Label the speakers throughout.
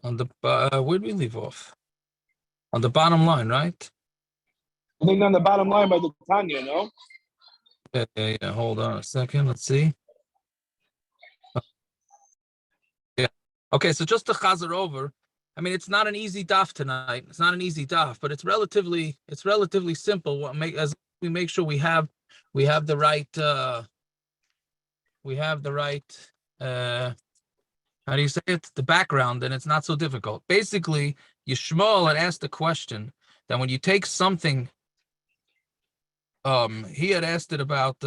Speaker 1: On the where'd we leave off? On the bottom line, right?
Speaker 2: I think on the bottom line by the Tanya, no?
Speaker 1: Yeah. Hold on a second. Let's see. Yeah. Okay, so just to chazer over, I mean, it's not an easy daf tonight. It's not an easy daf, but it's relatively simple. As we make sure we have the right how do you say it? The background, and it's not so difficult. Basically, Yishmael had asked the question that when you take something, he had asked it about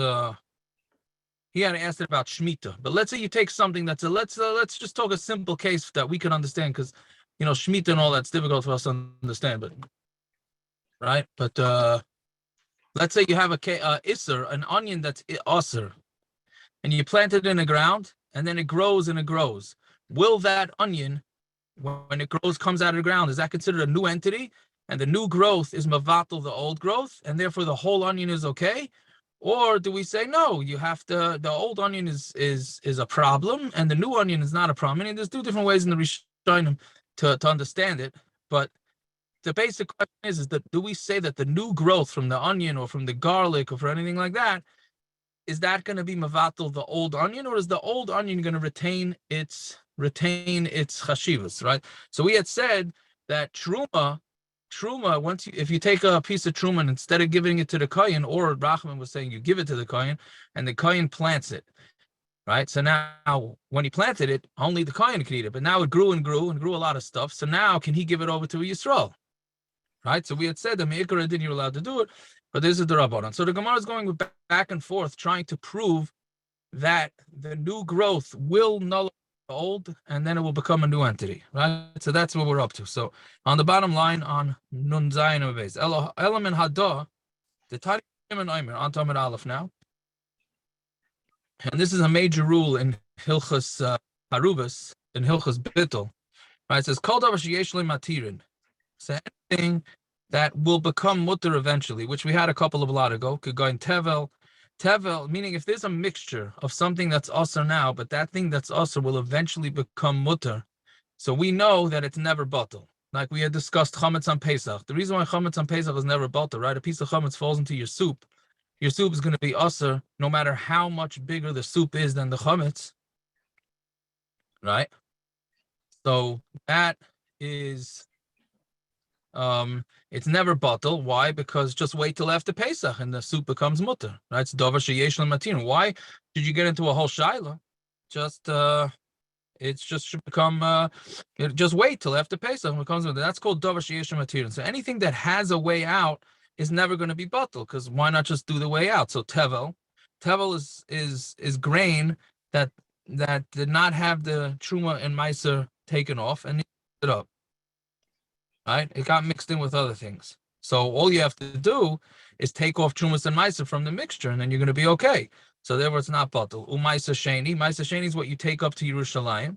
Speaker 1: Shmita. But let's say you take something that's let's just talk a simple case that we can understand, because Shmita and all that's difficult for us to understand, but right. But let's say you have a isser, an onion that's aser, and you plant it in the ground, and then it grows and it grows. Will that onion, when it grows, comes out of the ground, is that considered a new entity? And the new growth is mavatal the old growth, and therefore the whole onion is okay? Or do we say no? You have to. The old onion is a problem, and the new onion is not a problem. And there's two different ways in the Rishonim to understand it. But the basic question is that do we say that the new growth from the onion or from the garlic or for anything like that, is that going to be mavatal the old onion, or is the old onion going to retain its chashivas, right? So we had said that truma, if you take a piece of truma and instead of giving it to the kohen, or Rachman was saying you give it to the kohen, and the kohen plants it, right? So now when he planted it, only the kohen could eat it, but now it grew and grew and grew a lot of stuff. So now can he give it over to a Yisrael, right? So we had said the meikar din you're allowed to do it, but this is the Rabbanan. So the Gemara is going back and forth trying to prove that the new growth will nullify the old, and then it will become a new entity, right? So that's what we're up to. So on the bottom line on Nun Zayin Beis, Element Hada, the Tari and Aimer, on Tamid Aleph now. And this is a major rule in Hilchas Harubas, in Hilchas Bittel. Right? It says, Kol davar sheyesh lo matirin. So anything that will become muttar eventually, which we had a couple of a lot ago, could go in tevel, meaning if there's a mixture of something that's also now, but that thing that's also will eventually become muttar. So we know that it's never batel. Like we had discussed chametz on Pesach. The reason why chametz on Pesach is never batel, right? A piece of chametz falls into your soup. Your soup is going to be aser no matter how much bigger the soup is than the chametz, right? So that is, it's never batel. Why? Because just wait till after Pesach and the soup becomes muttar, right? It's davar sheyesh lo matirin. Why did you get into a whole shaila? It's just should become just wait till after Pesach when it comes with it. That's called davar sheyesh lo matirin. So anything that has a way out is never going to be batel, because why not just do the way out? So tevel is grain that did not have the truma and meiser taken off and it up. Right? It got mixed in with other things. So all you have to do is take off trumas and meiser from the mixture, and then you're going to be okay. So therefore, it's not batel. U'meiser sheni is what you take up to Yerushalayim.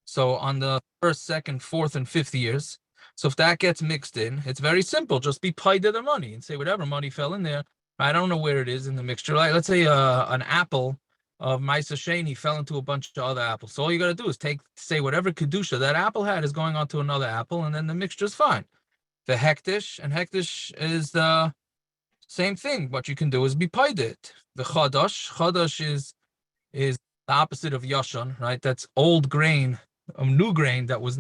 Speaker 1: So on the first, second, fourth, and fifth years. So if that gets mixed in, it's very simple. Just be paid to the money and say whatever money fell in there. I don't know where it is in the mixture. Like let's say an apple of Maisa Sheni fell into a bunch of other apples. So all you got to do is say whatever kedusha that apple had is going on to another apple, and then the mixture is fine. The hektish is the same thing. What you can do is be paid it. The chadash is the opposite of yashan, right? That's old grain, new grain that was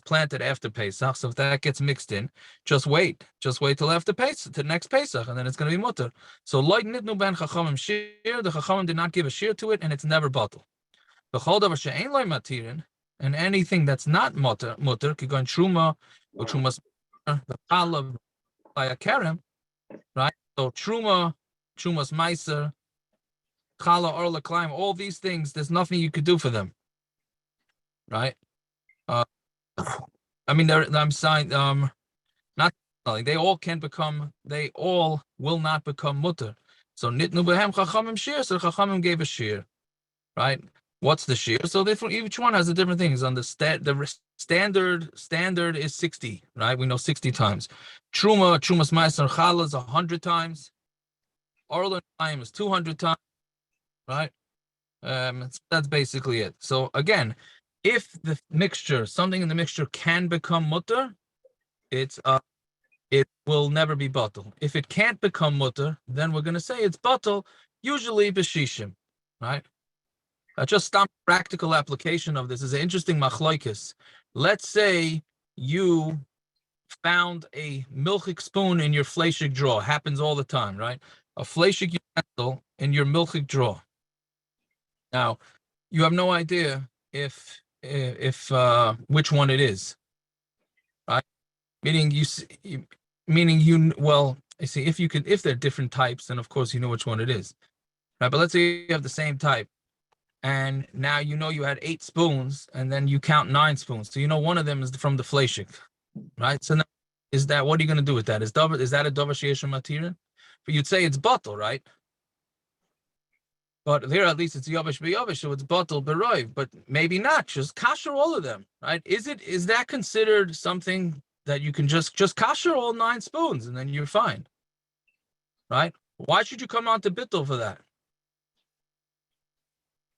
Speaker 1: planted after Pesach. So if that gets mixed in, just wait till after Pesach, to next Pesach, and then it's going to be muttar. So like nitnu ben chachamim shir, the chachamim did not give a shir to it, and it's never batel. The chol davar she'ein lo matirin, and anything that's not muttar could go in truma or trumas, the chalav by a kerem, right? So trumas meiser, chala orla climb, all these things, there's nothing you could do for them, right? I mean, I'm saying, not they all will not become mutter. So nitnu behem chachamim shir, so chachamim gave a shir, right? What's the shir? So each one has a different thing. On the standard is 60, right? We know 60 times. Trumas meiser chala is 100 times. Orla time is 200 times. Right, that's basically it. So again, if the mixture, something in the mixture can become muttar, it will never be batal. If it can't become muttar, then we're going to say it's batal, usually b'shishim, right? Just some practical application of this is an interesting machlokes. Let's say you found a milchik spoon in your fleshik drawer. Happens all the time, right? A fleshik utensil in your milchik drawer. Now, you have no idea if which one it is, right? Meaning well, I see if they're different types, then of course you know which one it is, right? But let's say you have the same type, and now you know you had 8 spoons, and then you count 9 spoons, so you know one of them is from the fleshik, right? So now, what are you going to do with that? Is that a davar sheyesh matirin? But you'd say it's batal, right? But there, at least it's yavish b'yavish, so it's batal b'roiv. But maybe not. Just kasher all of them, right? Is that considered something that you can just kasher all 9 spoons and then you're fine, right? Why should you come on to bittul for that,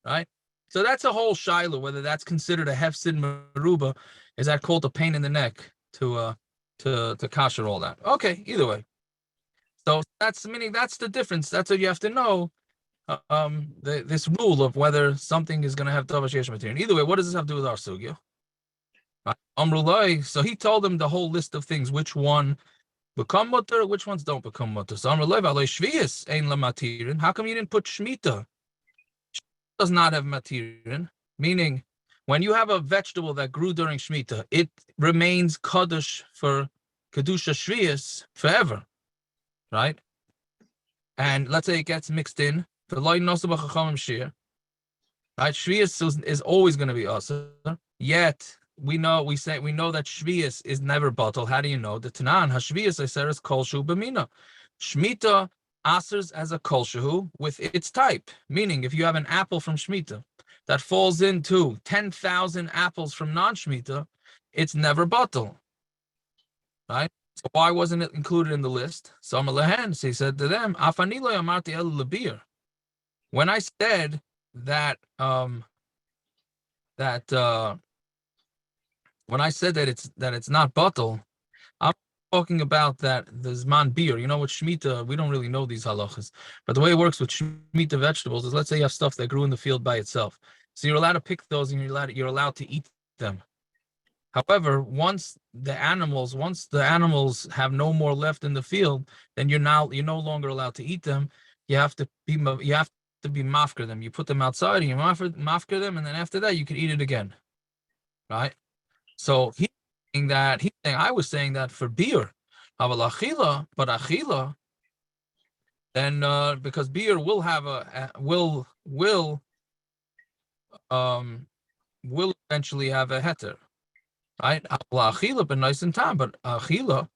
Speaker 1: right? So that's a whole shiloh, whether that's considered a hefsid meruba. Is that called a pain in the neck to kasher all that? Okay, either way. So that's the difference. That's what you have to know. This rule of whether something is going to have davar sheyesh material. Either way, what does this have to do with our sugya? Amrulai. So he told them the whole list of things. Which one become muttar? Which ones don't become muttar? So Amrulai v'alei shvius ein la matirin. How come you didn't put shmita? Does not have matirin. Meaning, when you have a vegetable that grew during shmita, it remains kaddish for kedusha shvius forever, right? And let's say it gets mixed in. The loy nosaba chachamim shir, right? Shvius is always going to be asur. Yet we know that shvius is never batal. How do you know? The Tanan hashvius iseres kolshu b'mina. Shmita asers as a kolshu with its type. Meaning, if you have an apple from shmita that falls into 10,000 apples from non-shmita, it's never batal, right? So why wasn't it included in the list? So he said to them, Afani lo amarti el biur. When I said that when I said that it's not batal, I'm talking about that the zman biur. You know, with shmita, we don't really know these halachas, but the way it works with shmita vegetables is, let's say you have stuff that grew in the field by itself, so you're allowed to pick those and you're allowed to eat them. However, once the animals have no more left in the field, then you're no longer allowed to eat them. You have to be mafker them. You put them outside and you mafker them, and then after that you can eat it again, right? So he's saying I was saying that for biur, but achila, then because biur will have will eventually have a heter, right? Achila ben nice and tam, but achila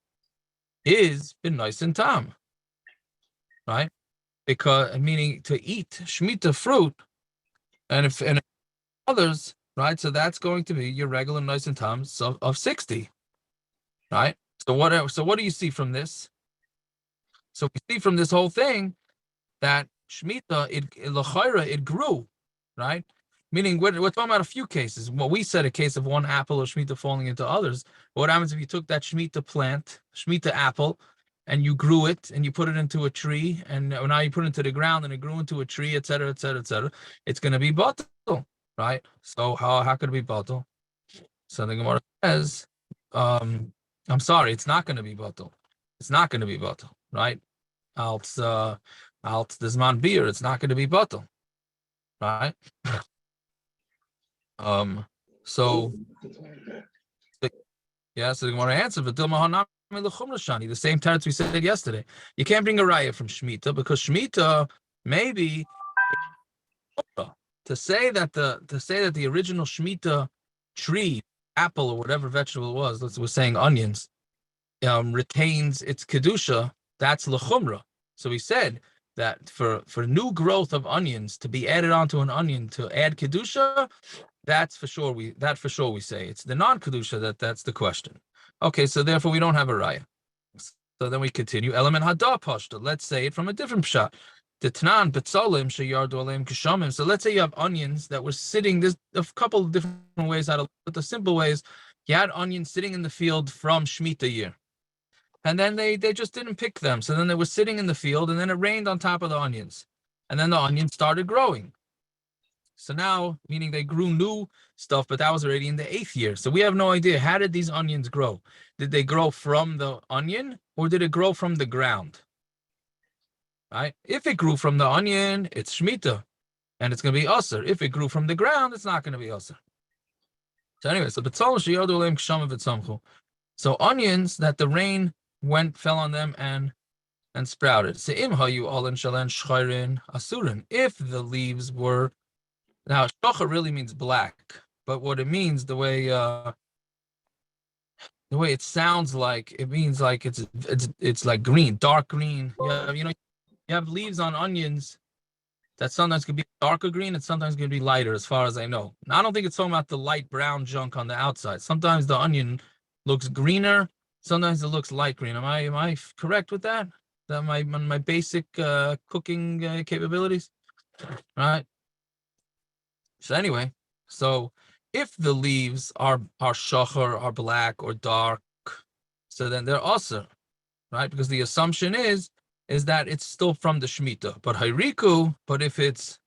Speaker 1: is ben nice and tam, right? Because meaning to eat shmita fruit, and others, right? So that's going to be your regular nice and tams of 60, right? So what do you see from this? So we see from this whole thing that shmita it grew, right? Meaning we're talking about a few cases. Well, we said a case of one apple of shmita falling into others. But what happens if you took that shmita apple, and you grew it and you put it into a tree, and now you put it into the ground and it grew into a tree, etc., etc., etc. It's going to be batal, right? So how could it be batal? So the Gemara says, I'm sorry, it's not going to be batal. It's not going to be batal, right? Alt the zman biur, it's not going to be batal, right? So yeah, so the Gemara answered, the same terms we said yesterday. You can't bring a raya from Shmita, because Shmita maybe to say that the original Shmita tree, apple or whatever vegetable it was, we're saying onions, retains its kedusha. That's lechumra. So we said that for new growth of onions to be added onto an onion to add kedusha, that's for sure. We say it's the non-kedusha that's the question. Okay, so therefore we don't have a raya. So then we continue. Element hadar pashta. Let's say it from a different pshat. Ditnan betzolim sheyardu aleim kishamim. So let's say you have onions that were sitting. There's a couple of different ways how to, but the simple ways, you had onions sitting in the field from Shmitta year. And then they just didn't pick them. So then they were sitting in the field, and then it rained on top of the onions. And then the onions started growing. So now, meaning they grew new stuff, but that was already in the 8th year. So we have no idea, how did these onions grow? Did they grow from the onion, or did it grow from the ground? Right? If it grew from the onion, it's shmita, and it's going to be usr. If it grew from the ground, it's not going to be usr. So anyway, so onions that the rain fell on them and sprouted. If the leaves were, now shocha really means black, but what it means, the way it sounds like, it means like it's like green, dark green. You have leaves on onions that sometimes could be darker green and sometimes could be lighter, as far as I know. Now, I don't think it's talking about the light brown junk on the outside. Sometimes the onion looks greener, sometimes it looks light green. Am I correct with that? That my basic cooking capabilities, right? So anyway, so if the leaves are shachar, are black or dark, so then they're also, right? Because the assumption is that it's still from the shmita. But hayriku, but if it's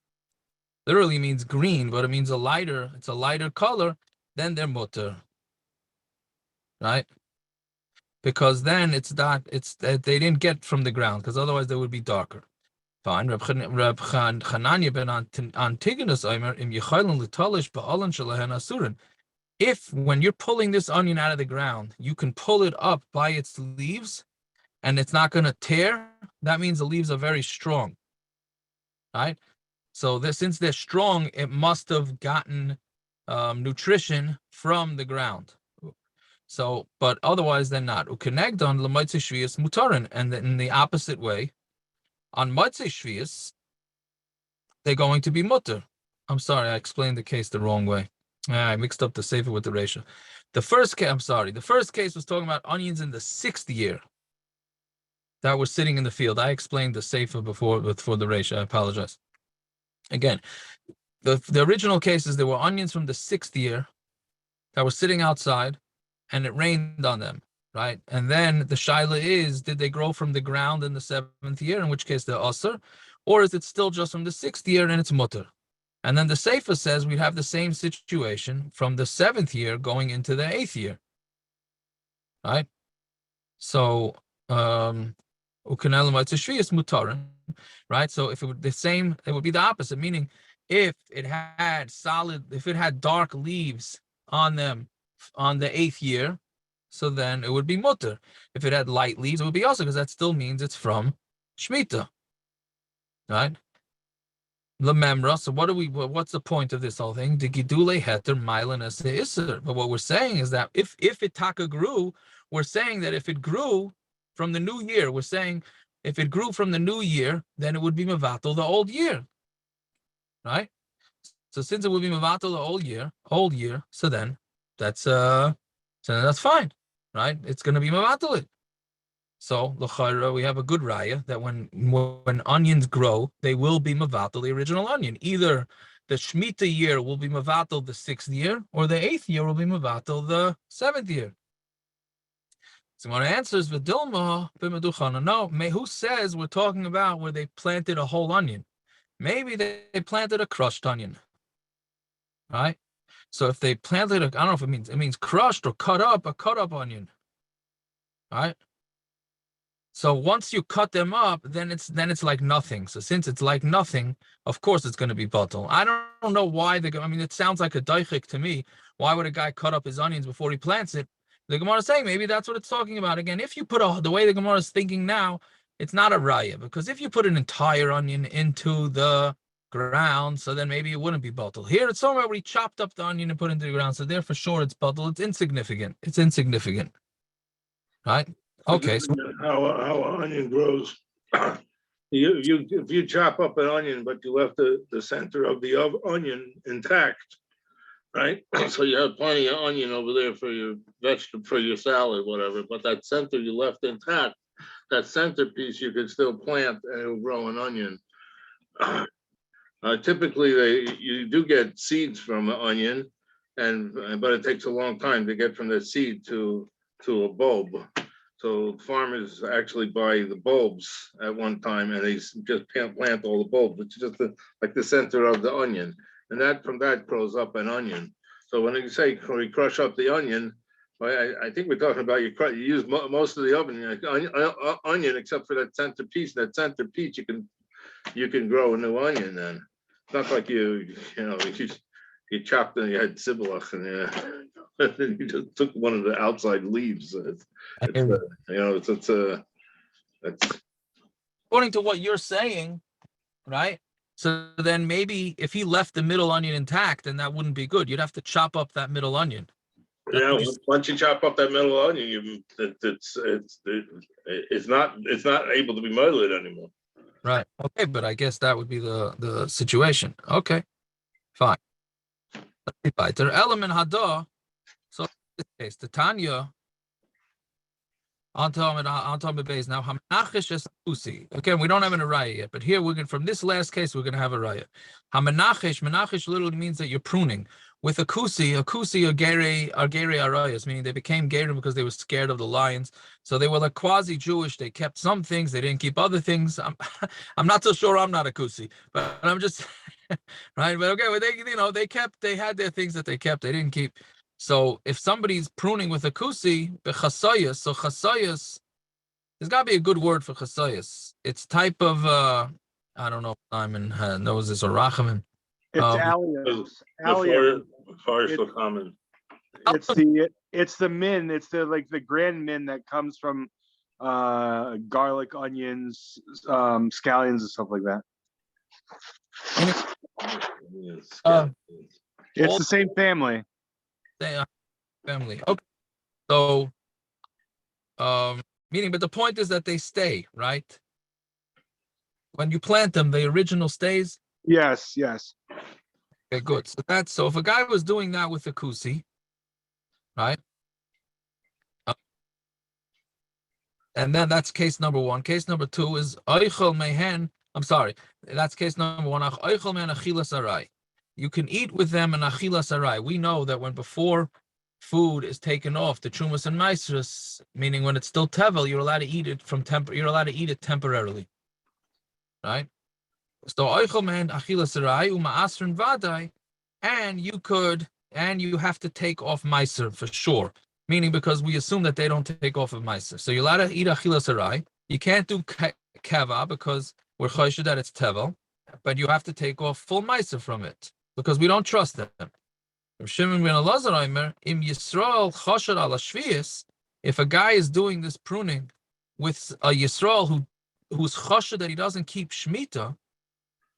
Speaker 1: literally means green, but it means it's a lighter color, then they're muttar, right? Because then it's that they didn't get from the ground, because otherwise they would be darker. Fine. Reb Chananya ben Antigonus Omer im Yechaylen L'talish ba'alan shelahen asurin. If when you're pulling this onion out of the ground, you can pull it up by its leaves, and it's not going to tear, that means the leaves are very strong, right? So since they're strong, it must have gotten nutrition from the ground. So, but otherwise they're not. Ukenegdon l'motzei shvius mutarin, and in the opposite way, on motzei shvius, they're going to be muttar. I'm sorry, I explained the case the wrong way. I mixed up the sefer with the ratio. The first case was talking about onions in the 6th year that were sitting in the field. I explained the sefer before for the ratio. I apologize. Again, the original cases, there were onions from the 6th year that were sitting outside, and it rained on them, right? And then the shaila is, did they grow from the ground in the 7th year, in which case they're usr, or is it still just from the 6th year and it's muttar? And then the sefer says we'd have the same situation from the 7th year going into the 8th year, right? So, right? So if it would the same, it would be the opposite, meaning if it had dark leaves on them on the 8th year, so then it would be muttar. If it had light leaves, it would be also, because that still means it's from shmita, right? The memra. So what's the point of this whole thing? The gidule heter mailan as iser. But what we're saying is that if it taka grew, we're saying that if it grew from the new year, we're saying if it grew from the new year, then it would be mevatel the old year, right? So since it would be mevatel the old year, so then that's fine, right? It's going to be mevatel it. So l'chayra, we have a good raya that when onions grow, they will be mevatel the original onion. Either the shmita year will be mevatel the 6th year, or the 8th year will be mevatel the 7th year. So my answer is v'dilma b'meduchana. No, who says we're talking about where they planted a whole onion? Maybe they planted a crushed onion, right? So if they planted I don't know if it means crushed or cut up, a cut up onion, right? So once you cut them up, then it's like nothing. So since it's like nothing, of course it's going to be batal. I don't know why it sounds like a daichik to me. Why would a guy cut up his onions before he plants it? The Gemara is saying maybe that's what it's talking about. Again, if you put the way the Gemara is thinking now, it's not a raya, because if you put an entire onion into the ground, so then maybe it wouldn't be batal. Here it's somewhere where he chopped up the onion and put it into the ground, so there for sure it's batal. It's insignificant. Right? Okay. So
Speaker 3: how an onion grows. If you chop up an onion, but you left the center of the onion intact, right? So you have plenty of onion over there for your vegetable, for your salad, whatever. But that center you left intact, that center piece you could still plant and it will grow an onion. Typically, you do get seeds from an onion, but it takes a long time to get from the seed to a bulb. So farmers actually buy the bulbs at one time, and they just plant all the bulbs. It's just like the center of the onion, and that from that grows up an onion. So when you say we crush up the onion, well, I think we're talking about you use most of the onion except for that center piece. That center piece you can grow a new onion then. It's not like you chopped and you had sibilach and you just took one of the outside leaves.
Speaker 1: According to what you're saying, right? So then maybe if he left the middle onion intact, then that wouldn't be good. You'd have to chop up that middle onion.
Speaker 3: Yeah, once you chop up that middle onion, it's not able to be muddled anymore.
Speaker 1: Right. Okay, but I guess that would be the situation. Okay, fine. There element hada. So in this case, the Tanya on top of base now. Hamenachish is Kusi. Again, we don't have an araya yet, but here from this last case we're going to have a raya. Menachish literally means that you're pruning. With a Kusi are geri arayas, meaning they became geri because they were scared of the lions. So they were like quasi-Jewish. They kept some things, they didn't keep other things. I'm not so sure I'm not a Kusi, but I'm just right. But okay, well, they had their things that they kept, they didn't keep. So if somebody's pruning with a Kusi, chasayas, so chasayas, there's got to be a good word for chasayas. It's type of I don't know if Simon knows this or Rachamim.
Speaker 4: It's alliums. It's the min. It's the grand min that comes from garlic, onions, scallions, and stuff like that. It's the same family.
Speaker 1: Family. Okay. So, meaning, but the point is that they stay, right? When you plant them, the original stays.
Speaker 4: Yes.
Speaker 1: Okay, good. So if a guy was doing that with the Kusi, right? And then that's case number one. Case number two is Eichel Mehen. I'm sorry. That's case number one. Eichel Mehen Achilas Arai. You can eat with them an Achilas Arai. We know that before food is taken off, the chumas and maestras, meaning when it's still tevel, you're allowed to eat it you're allowed to eat it temporarily. Right? So Eichel Mehen Achilas Arai U'Ma'asrin Vadai, and you have to take off meiser for sure. Meaning because we assume that they don't take off of meiser. So you're allowed to eat achilas arai. You can't do keva because we're choshed that it's tevel, but you have to take off full meiser from it because we don't trust them. Shimon ben Elazar Omer, im Yisrael choshed ala shvius, if a guy is doing this pruning with a Yisrael who's choshed that he doesn't keep shmita,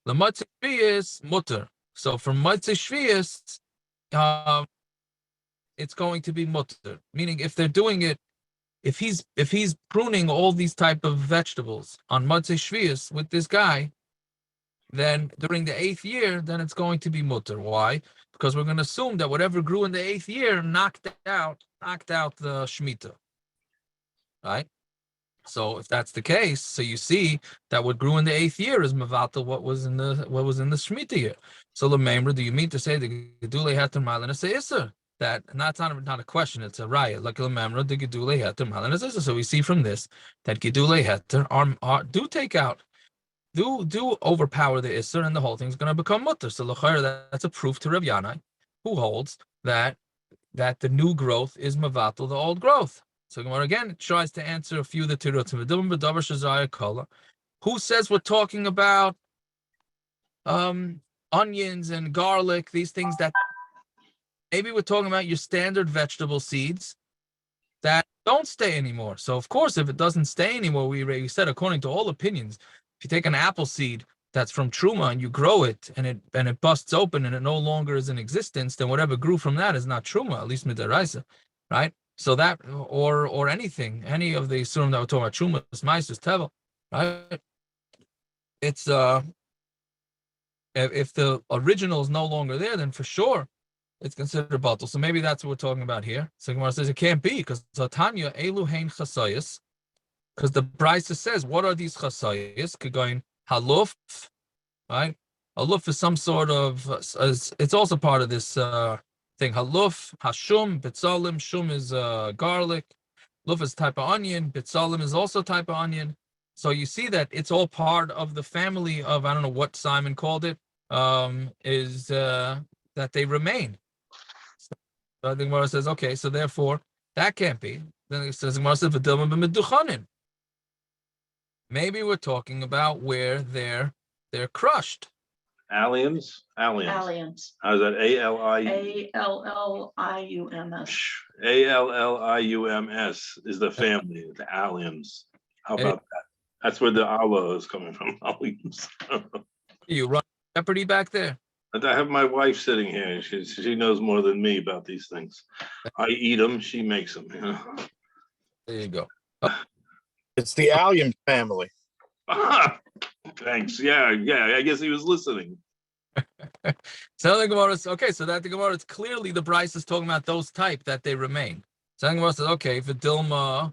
Speaker 1: the matzah shvius muttar. So from matzah shvius, it's going to be muttar, meaning if they're doing it, if he's pruning all these type of vegetables on matzah shvius with this guy, then during the 8th year, then it's going to be muttar. Why? Because we're going to assume that whatever grew in the 8th year knocked out the shmita, right? So if that's the case, so you see that what grew in the 8th year is mavata what was in the shmita year. So lememra, do you mean to say the gedulei heter malin say iser? That not a question, it's a raya. Like lememra, the gedulei heter malin is iser. So we see from this that gedulei heter do take out, do overpower the iser, and the whole thing's going to become mutter. So l'chayr, that's a proof to Rav Yanai, who holds that the new growth is mavatal the old growth. So Gemara again tries to answer a few of the tirutim. Who says we're talking about onions and garlic, these things that maybe we're talking about your standard vegetable seeds that don't stay anymore. So of course, if it doesn't stay anymore, we said according to all opinions, if you take an apple seed that's from truma and you grow it and it busts open and it no longer is in existence, then whatever grew from that is not truma, at least braysa, right? So that, or anything, any of the surim that we're talking about, truma, ma'aser, tevel, right? It's if the original is no longer there, then for sure it's considered batal. So maybe that's what we're talking about here. So Gemara says it can't be because Tanya elu hein chasayis, because the braysa says, what are these chasayis? Kegoin haluf, right? Haluf is some sort of, it's also part of this thing. Haluf, hashum, bitzalim, shum is garlic. Haluf is type of onion. Bitzalim is also type of onion. So you see that it's all part of the family of, I don't know what Simon called it, is that they remain. So I think Gemara says, okay, so therefore that can't be. Then it says Gemara says, "V'dilma b'meduchanin." Maybe we're talking about where they're crushed.
Speaker 3: Alliums?
Speaker 5: Alliums.
Speaker 3: How's that?
Speaker 5: Alliums.
Speaker 3: Alliums is the family, the alliums. How about that? That's where the Allah is coming from. Alliums.
Speaker 1: You run Jeopardy back there.
Speaker 3: I have my wife sitting here. She knows more than me about these things. I eat them. She makes them.
Speaker 1: There you go.
Speaker 6: It's the allium family.
Speaker 3: Thanks. Yeah. I guess he was listening.
Speaker 1: So the Gemara is okay. So that the Gemara is clearly the braysa is talking about those type that they remain. So the Gemara says, okay, for Dilma,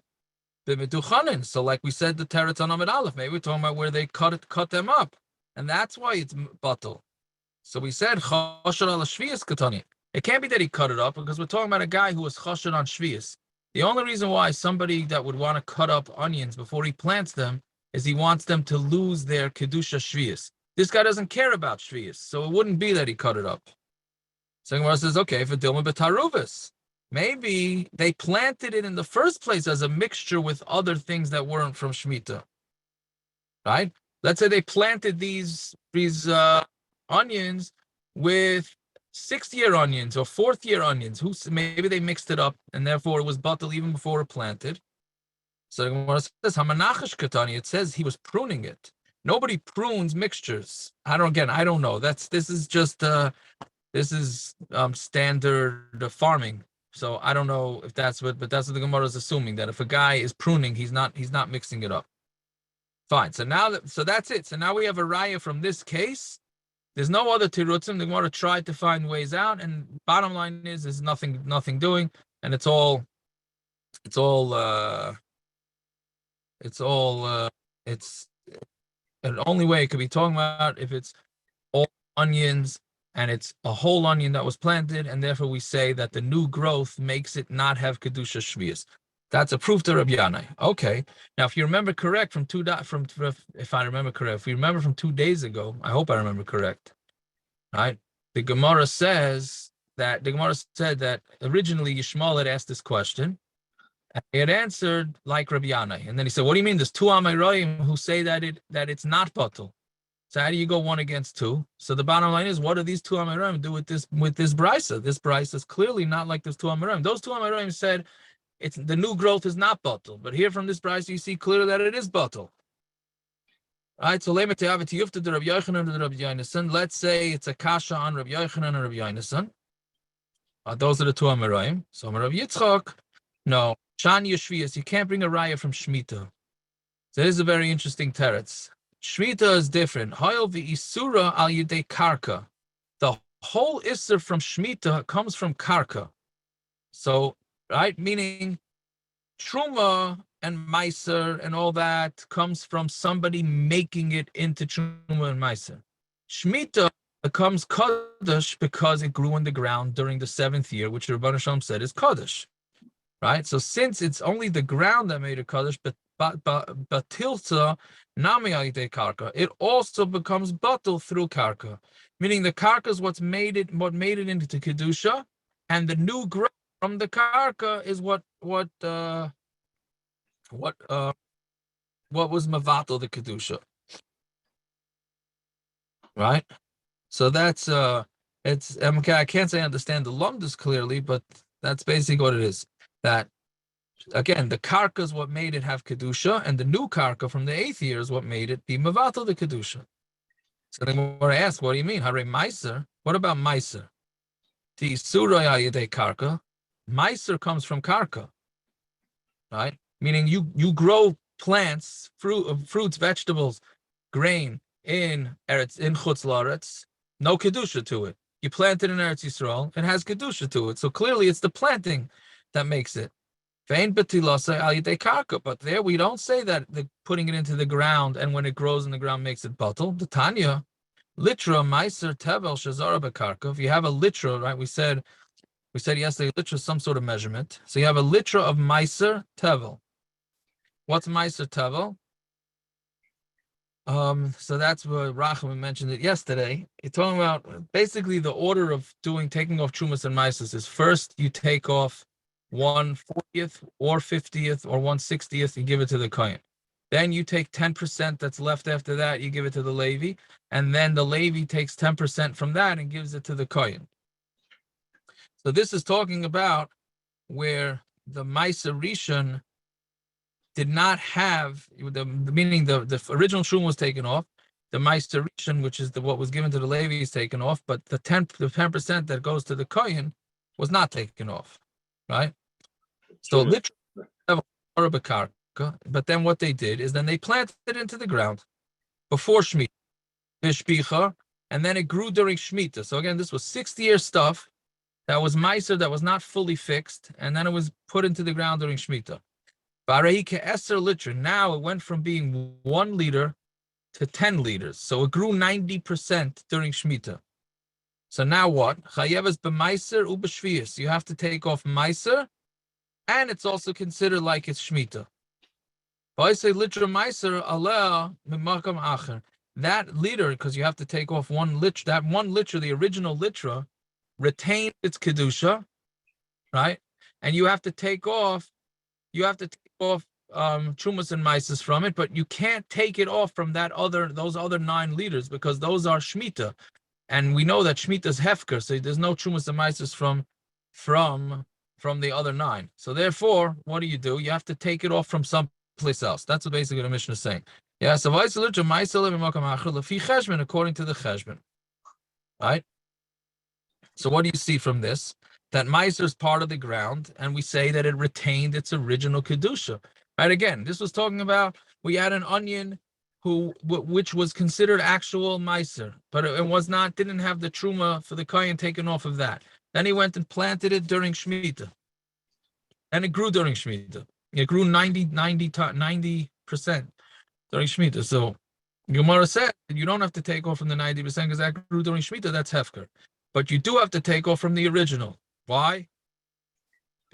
Speaker 1: b'meduchanin. So like we said, the teretz on Amud Aleph, maybe we're talking about where they cut them up, and that's why it's batal. So we said choshen al shvius katani. It can't be that he cut it up because we're talking about a guy who was choshen on shvius. The only reason why somebody that would want to cut up onions before he plants them is he wants them to lose their kedusha shvius. This guy doesn't care about shvius, so it wouldn't be that he cut it up. So Gemara says, okay, for dilma b'taruvus, maybe they planted it in the first place as a mixture with other things that weren't from shmita, right? Let's say they planted these onions with 6th-year onions or 4th-year onions. Maybe they mixed it up and therefore it was batal even before it planted. So the Gemara says, Hamanachash katani. It says he was pruning it. Nobody prunes mixtures. I don't know. This is just standard farming. So I don't know if that's what, but that's what the Gemara is assuming, that if a guy is pruning, he's not mixing it up. Fine. So that's it. So now we have a raya from this case. There's no other tirutzim. The Gemara tried to find ways out, and bottom line is there's nothing doing, and it's the only way it could be talking about if it's all onions and it's a whole onion that was planted, and therefore we say that the new growth makes it not have kedusha shvius. That's a proof to Rabbi Yanai. Okay. Now, if you remember correct if I remember correct, if we remember from 2 days ago, I hope I remember correct. Right? The Gemara said that originally Yishmael had asked this question, and he had answered like Rabbi Yanai. And then he said, what do you mean? There's 2 amoraim who say that it's not batal. So how do you go 1 against 2? So the bottom line is, what do these 2 amoraim do with this braysa? This braysa is clearly not like those 2 amoraim. Those 2 amoraim said the new growth is not batal, but here from this braysa you see clearly that it is batal. All right, so let's say it's a kasha on Rabbi Yochanan and Rabbi Yonasan. Those are the 2 amoraim. So Rabbi Yitzchak, no, Shan Yeshvias, you can't bring a raya from Shmitta. So this is a very interesting teretz. Shmita is different. Hayol v'isura al yidei karka. The whole isser from Shmita comes from karka. So, right, meaning truma and meiser and all that comes from somebody making it into truma and meiser. Shmita becomes kaddish because it grew in the ground during the 7th year, which Rabban Shalom said is kaddish. Right? So since it's only the ground that made it kaddish, but tilta nami al yidei karka, it also becomes batal through karka, meaning the karka is what made it into kedusha, and the new growth from the karka is what was mavatal the kedusha, right? So that's it's okay. I can't say I understand the lumdus clearly, but that's basically what it is. That again, the karka is what made it have kedusha, and the new karka from the 8th year is what made it be mavatal the kedusha. So then when I ask, what do you mean? Hare meiser? What about meiser? The suraya yedei karka. Meiser comes from karka, right? Meaning you grow plants, fruits, vegetables, grain in Chutz La'aretz, no kedusha to it. You plant it in Eretz Yisrael, it has kedusha to it. So clearly, it's the planting that makes it. But there we don't say that the putting it into the ground and when it grows in the ground makes it batal. The Tanya, Litra meiser tevel shazara bekarka. If you have a litra, right? We said yesterday, litra is some sort of measurement. So you have a litra of meiser tevel. What's meiser tevel? So that's what Rachman mentioned it yesterday. It's talking about basically the order of taking off chumas and meises is first you take off 1/40th or 50th or 1/60th, you give it to the kohen. Then you take 10% that's left after that, you give it to the Levi, and then the Levi takes 10% from that and gives it to the kohen. So this is talking about where the meiser rishon did not have meaning the original shum was taken off, the meiser rishon, which is what was given to the Levi, is taken off, but the 10% that goes to the kohen was not taken off, right? So literally, but then what they did is then they planted it into the ground before Shmitta, and then it grew during Shmitta. So again, this was 60-year stuff that was meiser that was not fully fixed, and then it was put into the ground during Shmitta. Now it went from being 1 liter to 10 liters. So it grew 90% during Shmitta. So now what? Chayevas b'meiser ub'shvius. You have to take off meiser, and it's also considered like it's Shmitta. I say litra meiser aleh mimakam acher. That liter, because you have to take off 1 liter, that 1 liter, the original litra, retained its kedusha, right? And you have to take off chumas and meises from it, but you can't take it off from those other 9 liters because those are shmita, and we know that shmita is hefker, so there's no chumas and meises from the other 9. So therefore, what do? You have to take it off from someplace else. That's what basically the Mishnah is saying. Yeah, so according to the cheshbon, right? So what do you see from this? That meiser is part of the ground, and we say that it retained its original kedusha. Right? Again, this was talking about we had an onion which was considered actual meiser, but it didn't have the truma for the kohen taken off of that. Then he went and planted it during Shmitta, and it grew during Shmitta. It grew 90% during Shmitta. So Gemara said you don't have to take off from the 90% because that grew during Shmitta. That's hefker, but you do have to take off from the original. Why?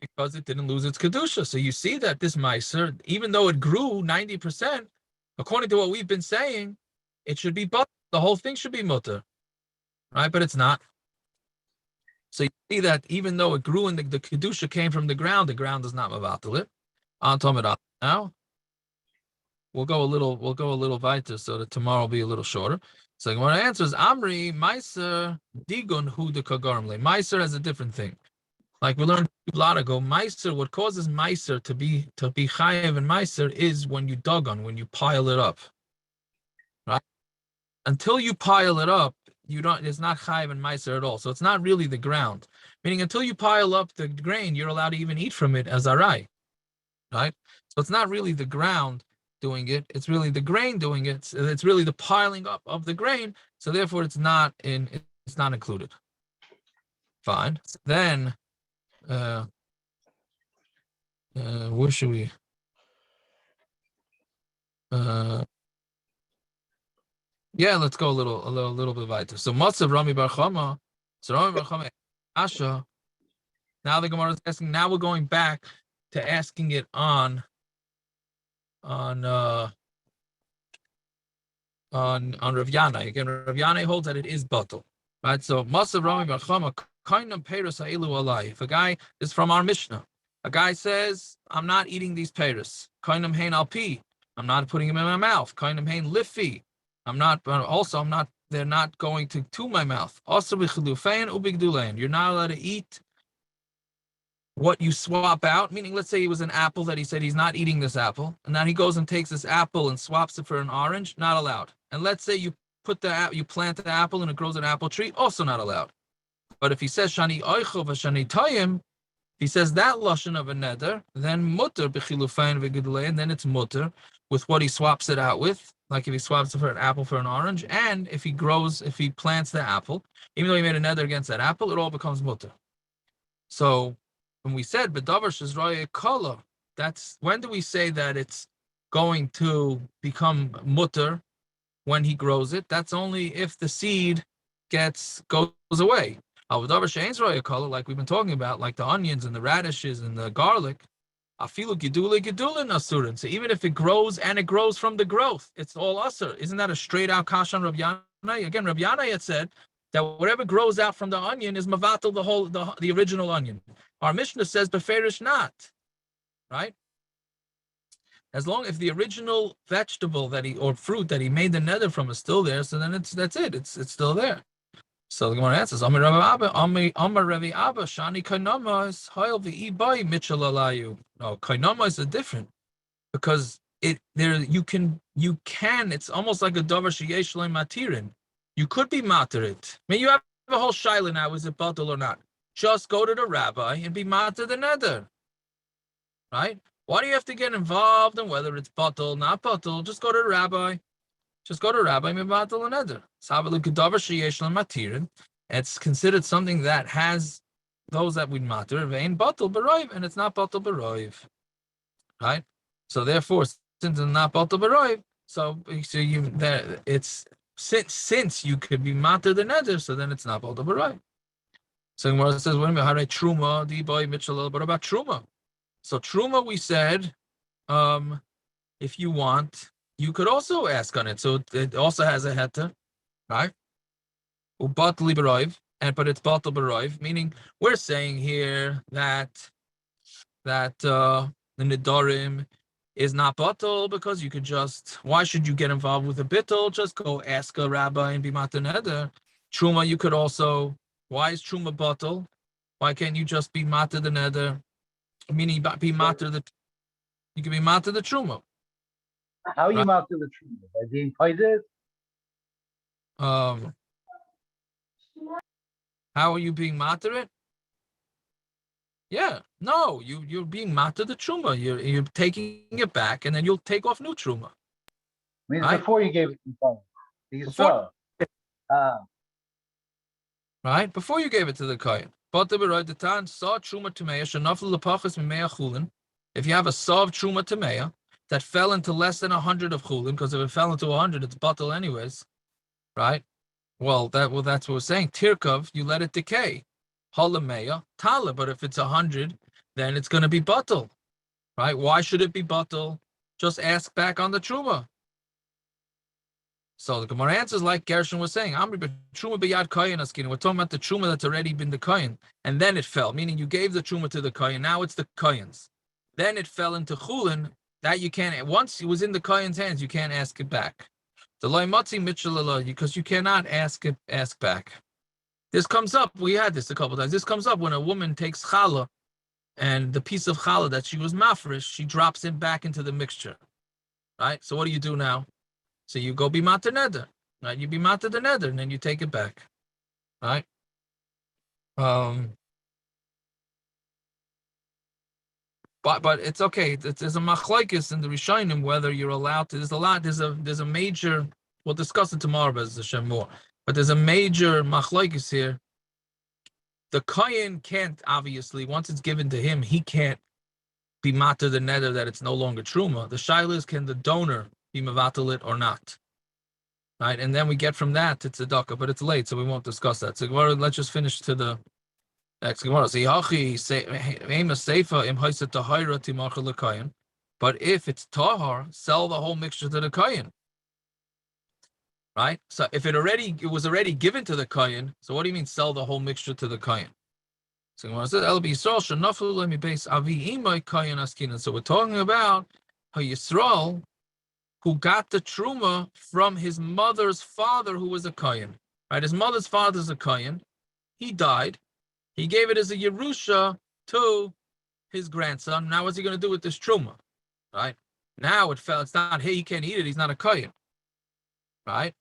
Speaker 1: Because it didn't lose its kedusha. So you see that this meiser, even though it grew 90%, according to what we've been saying, it should be but the whole thing should be muttar, right? But it's not. So you see that even though it grew and the kedusha came from the ground does not mavatal it. On Tomid now, we'll go a little weiter so that tomorrow will be a little shorter. So when I answer is Amri meiser digun hu de kagarmle. Meiser has a different thing. Like we learned a lot ago, meiser, what causes meiser to be chayev and meiser is when you when you pile it up, right? Until you pile it up, it's not chayev and meiser at all. So it's not really the ground. Meaning until you pile up the grain, you're allowed to even eat from it as arai, right? So it's not really the ground doing it; it's really the grain doing it. It's really the piling up of the grain. So therefore, it's not included. Fine. So then. Where should we? Yeah, let's go a little bit weiter. So Matzav Rami Bar Chama, Asha. Now the Gemara is asking. Now we're going back to asking it on Rav Yanai. Again, Rav Yanai holds that it is batel, right? So Matzav Rami Bar Chama. If a guy is from our Mishnah, a guy says, I'm not eating these peiros. Kainam hein alpi. I'm not putting them in my mouth. Kainam hein lifi. They're not going to my mouth. Also you're not allowed to eat what you swap out. Meaning, let's say it was an apple that he said he's not eating this apple. And then he goes and takes this apple and swaps it for an orange. Not allowed. And let's say you plant the apple and it grows an apple tree. Also not allowed. But if he says shani oichov shani tayim, he says that lashon of a neder, then muttar b'chilufayin v'gedulei, and then it's muttar with what he swaps it out with, like if he swaps it for an apple for an orange, and if he plants the apple, even though he made a neder against that apple, it all becomes muttar. So when we said b'davar shezraya kala, that's when do we say that it's going to become muttar when he grows it. That's only if the seed goes away. Color, like we've been talking about, like the onions and the radishes and the garlic. So even if it grows and it grows from the growth, it's all usur. Isn't that a straight out kashan Rabbi Yanai? Again, Rabbi Yanai had said that whatever grows out from the onion is mavatal the original onion. Our Mishnah says beferish not, right? As long if the original vegetable or fruit that he made the nether from is still there, so then that's it. It's still there. So the Gemara answers, Amar Ravi Abba, Shani Kainama is Hail v'Ibai Mitchell Alayu. No, Kainama is different because you can it's almost like a davar sheyesh lo matirin. You could be matir it. I mean, you have a whole shaila now, is it batal or not? Just go to the rabbi and be matir the nether. Right? Why do you have to get involved in whether it's batal, not batal? Just go to the rabbi. Just go to Rabbi Mibatal Neder. It's considered something that has those that we matter, vein batal b'roiv, and it's not batal b'roiv. Right? So therefore, since it's not batal b'roiv, so you there it's since you could be matter the neder, so then it's not batal b'roiv. So Gemara says, wait a minute, hare truma, di boy mitchell, what about truma? So truma, we said, if you want, you could also ask on it. So it also has a heta, right? But it's batal b'roiv, meaning we're saying here that the nedarim is not batal because you could just, why should you get involved with a bittul? Just go ask a rabbi and be matar neder. Truma, you could also, why is truma batal? Why can't you just be matar the neder? Meaning be matar you can be matar the truma.
Speaker 7: How are you out to the truth? By being pointed?
Speaker 1: How are you being matter it? Yeah, no, you're being matter the truma. You're taking it back, and then you'll take off new truma.
Speaker 7: Means
Speaker 1: Right.
Speaker 7: before you gave it to the you
Speaker 1: Before-
Speaker 7: saw.
Speaker 1: Right before you gave it to the kohen. But the tan saw truma tameya shenaflu lepachas mimeya chulin. If you have a saw truma tameya that fell into less than 100 of chulin, because if it fell into 100, it's batal anyways, right? Well, that's what we're saying. Tirkov, you let it decay. Halameya, tala, but if it's 100, then it's going to be batal, right? Why should it be batal? Just ask back on the truma. So the Gemara answers like Gershon was saying. Amri truma b'yad kohen askin. We're talking about the truma that's already been the kohen, and then it fell, meaning you gave the truma to the kohen. Now it's the kohen's. Then it fell into chulin. That you can't. Once it was in the kohen's hands, you can't ask it back. The loymatzi mitchell because you cannot ask back. This comes up. We had this a couple times. This comes up when a woman takes challah, and the piece of challah that she was mafresh, she drops it back into the mixture. Right. So what do you do now? So you go be matar neder. Right. You be matar the neder, and then you take it back. Right. But it's okay. There's a machlokes in the Rishonim whether you're allowed to. There's a major. We'll discuss it tomorrow, Bez Hashem more. But there's a major machlokes here. The kohen can't obviously once it's given to him, he can't be matar the neder that it's no longer truma. The shaila is can the donor be mavatal it or not? Right, and then we get from that to tzedakah, but it's late, so we won't discuss that. So let's just finish to the. But if it's tahar, sell the whole mixture to the kohen. Right? So if it was already given to the kohen, so what do you mean sell the whole mixture to the kohen? So when it says El Yisrael shenofu let me base avi imay kohen askinan. So we're talking about a Yisrael who got the truma from his mother's father, who was a kohen. Right? His mother's father is a kohen. He died. He gave it as a Yerusha to his grandson. Now, what's he going to do with this truma? Right? Now it fell. It's not, hey, he can't eat it. He's not a kohen. Right?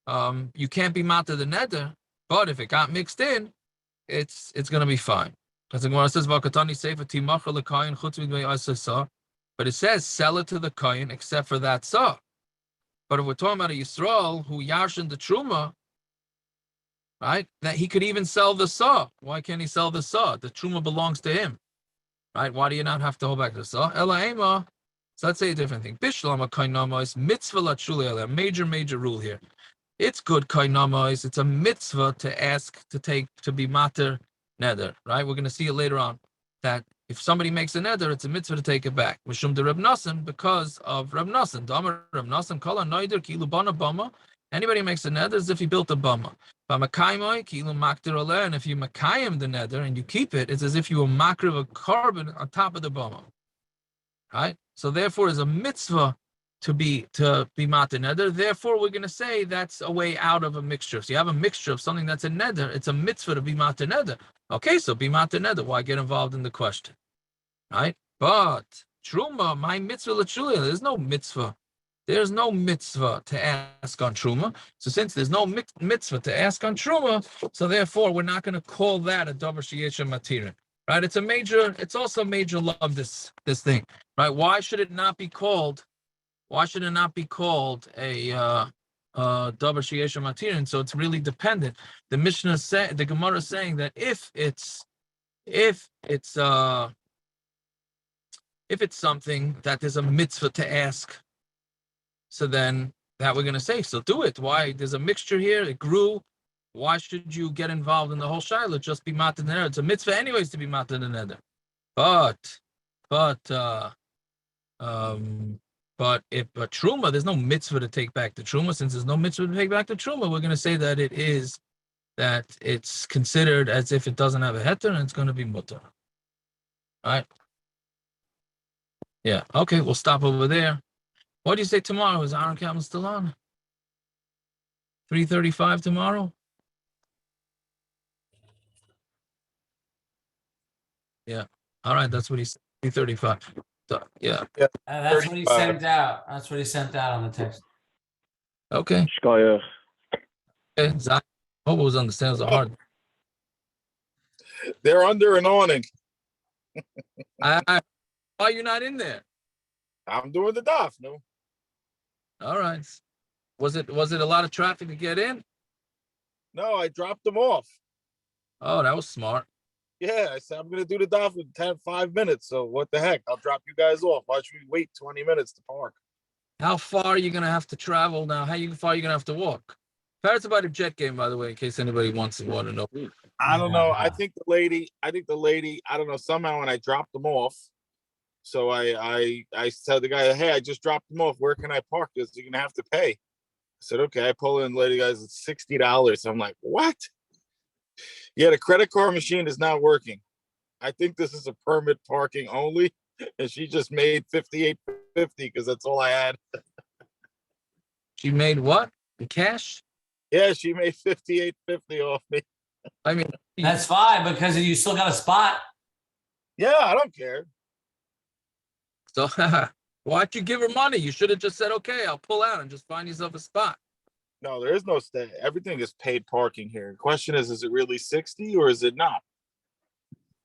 Speaker 1: You can't be matar the neder, but if it got mixed in, it's going to be fine. Because the Gemara says, but it says, sell it to the kohen except for that saw. But if we're talking about a Yisrael who yarshin the truma, right? That he could even sell the saw. Why can't he sell the saw? The truma belongs to him, right? Why do you not have to hold back the saw? Ela ema So let's say a different thing. Bishlam kainamos mitzvah latshuli, a major rule here. It's good kainamos. It's a mitzvah to ask to be muttar neder, right? We're going to see it later on that if somebody makes a neder, it's a mitzvah to take it back. Mishum de Reb Nosson, because of Reb Nosson. Damar Reb Nosson kala noider kilu bana bama. Anybody makes a neder as if he built a bama. B'makaymoi kilu makter aleh, and if you makayim the neder and you keep it, it's as if you were makriv of a carbon on top of the bama. Right? So therefore, it's a mitzvah to be muttar neder. Therefore, we're going to say that's a way out of a mixture. So you have a mixture of something that's a neder. It's a mitzvah to be muttar neder. Okay, so be muttar neder. Why get involved in the question? Right? But truma, my mitzvah l'tshulia. There's no mitzvah. There's no mitzvah to ask on truma. So since there's no mitzvah to ask on truma, so therefore we're not going to call that a davar sheyesha matirin. Right? It's also major love, this thing. Right? Why should it not be called a davar sheyesha matirin? So it's really dependent. The Mishnah the Gemara is saying that if it's something that there's a mitzvah to ask, so then that we're going to say, so do it. Why? There's a mixture here. It grew. Why should you get involved in the whole shiloh? Just be muttar neder. It's a mitzvah anyways to be muttar neder. But if a truma, there's no mitzvah to take back the truma. Since there's no mitzvah to take back the truma, we're going to say that it's considered as if it doesn't have a heter and it's going to be muttar. All right. Yeah. Okay. We'll stop over there. What do you say tomorrow? Is Aaron Campbell still on? 3:35 tomorrow? Yeah. All right. That's what he said. 3:35. So, yeah.
Speaker 8: That's what he sent out. That's what he sent out on the text.
Speaker 1: Okay.
Speaker 4: Shkoyach.
Speaker 1: Okay. Zach, hope it was understandable. Hard.
Speaker 6: They're under an awning.
Speaker 1: Why are you not in there?
Speaker 6: I'm doing the daf, no?
Speaker 1: All right. Was it a lot of traffic to get in?
Speaker 6: No, I dropped them off.
Speaker 1: Oh, that was smart.
Speaker 6: Yeah, I said I'm gonna do the daf in 5 minutes. So what the heck? I'll drop you guys off. Why should we wait 20 minutes to park?
Speaker 1: How far are you gonna have to travel now? Far are you gonna have to walk? Parrots about a jet game, by the way, in case anybody wants to know.
Speaker 6: I don't know. I think the lady, I don't know, somehow when I dropped them off. So I said to the guy, hey, I just dropped them off. Where can I park this? You're gonna have to pay. I said, okay. I pull in, lady guys, it's $60. I'm like, what? Yeah, the credit card machine is not working. I think this is a permit parking only. And she just made $58.50 because that's all I had.
Speaker 1: She made what? In cash?
Speaker 6: Yeah, she made $58.50 off me.
Speaker 1: I mean,
Speaker 8: That's fine because you still got a spot.
Speaker 6: Yeah, I don't care.
Speaker 1: so why'd you give her money? You should have just said, okay, I'll pull out and just find yourself a spot.
Speaker 6: No, there is no stay. Everything is paid parking here. The question is it really 60 or is it not?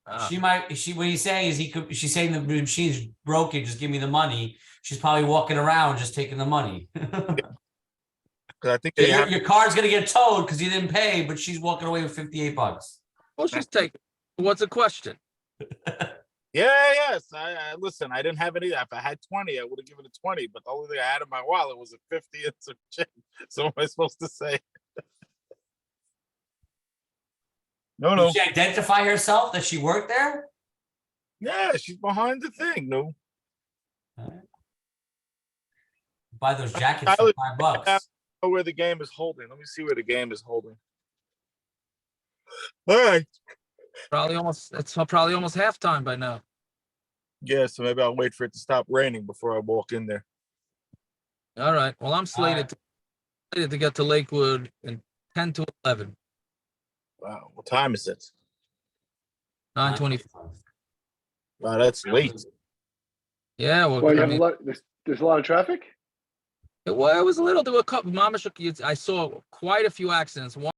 Speaker 8: What he's saying is she's saying the machine's broken, just give me the money. She's probably walking around just taking the money.
Speaker 6: I think
Speaker 8: your car's gonna get towed because you didn't pay, but she's walking away with $58.
Speaker 1: Well, she's taking. What's the question?
Speaker 6: Yes. I listen, I didn't have any. If I had 20, I would have given it 20, but the only thing I had in my wallet was a 50 and some change. So what am I supposed to say? No.
Speaker 8: Did she identify herself that she worked there?
Speaker 6: Yeah, she's behind the thing. No.
Speaker 8: Buy those jackets for $5.
Speaker 6: I know where the game is holding. Let me see where the game is holding. All right.
Speaker 1: It's probably almost halftime by now.
Speaker 6: Yeah, so maybe I'll wait for it to stop raining before I walk in there.
Speaker 1: All right. Well, I'm slated to get to Lakewood in 10 to 11.
Speaker 6: Wow, what time is it?
Speaker 1: 9:20.
Speaker 6: Wow, that's late.
Speaker 1: Yeah. Well,
Speaker 2: Well, you have a lot. There's a lot of traffic.
Speaker 1: it was a little. There were a couple. I saw quite a few accidents. One